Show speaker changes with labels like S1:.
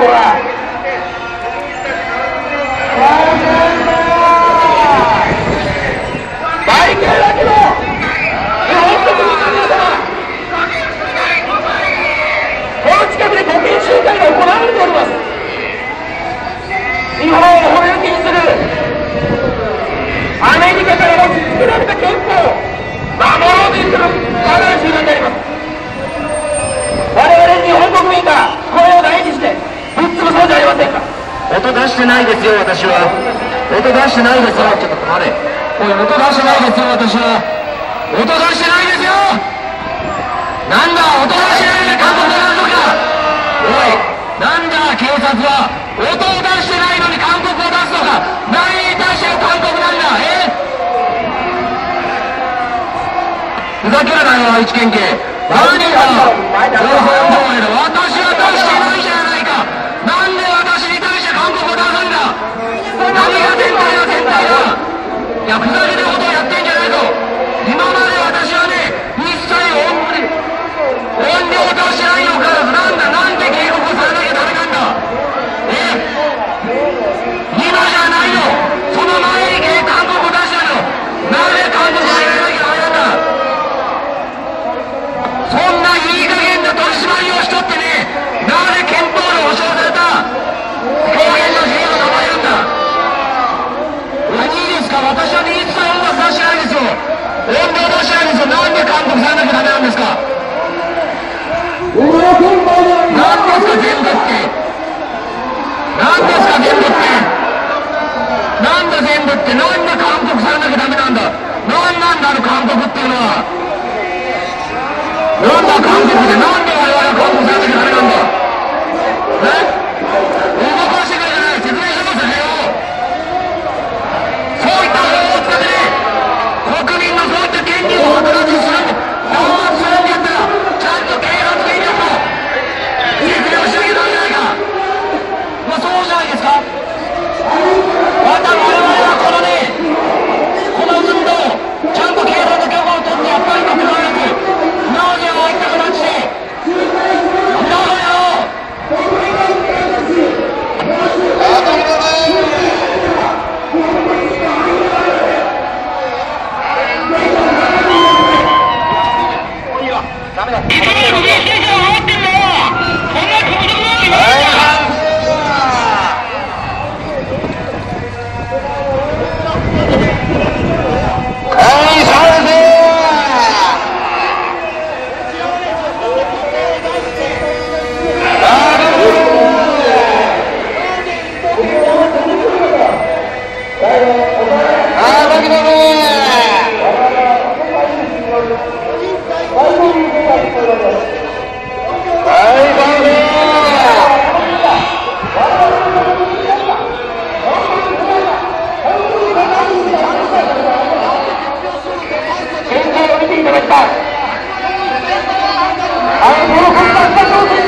S1: はバイケルだけの日本国民の皆様、この近くで国民集会が行われております。日本を骨抜きにするアメリカから押し付けられた憲法を守ろうというための集団であります。我々日本国民がこれを大事してぶっ潰そうじゃありませんか。
S2: 音出してないですよ、私は。音出してないですよ。ちょっと止まれ。おい、音出してないですよ、私は。音出してないですよ。なんだ、音出してないで韓国なんのか。おい、なんだ警察は。音を出してないのに韓国を出すのか。何に対して韓国なんだ。ふざけるなよ、愛知県警。何だ。私は出してないじゃないか。なんで私に対して韓国を出すんだ。何が全体だ、全体だ。いや、ふざけたことをやってんじゃないぞ。今まで私はね、一切音量を出してないのから、なんで警告をされなきゃダメなんだ。今じゃないよ。その前に韓国を出したの。なんで韓国を入れなきゃダメなんだ。そんないい加減な取り締まりをしとってね、なんで憲法で保障された表現の自由を守れるんだ。いいですか、私はね、一切音楽出してないですよ。音量出してないですよ。なんで韓国されなきゃダメなんですか。何ですか全部って。何ですか全部って。なんだ全部って。なんで韓国されなきゃダメなんだ。なんなんだろ韓国っていうのは。なんだ韓国で、なんで我々は韓国されなきゃダメなんだ。動かしてくれじゃない。説明しますよ。そういった法を使ってね、国民のそういった権利を働きする、弾圧するんだったら、ちゃんと啓発権力を説明をしなきゃダメじゃないか。まあそうじゃないですか。また我々はこのね、この運動、ちゃんと警察の許可を取ってやったにもかかわらず、なぜああいった形で、どうぞよ。ダメだ。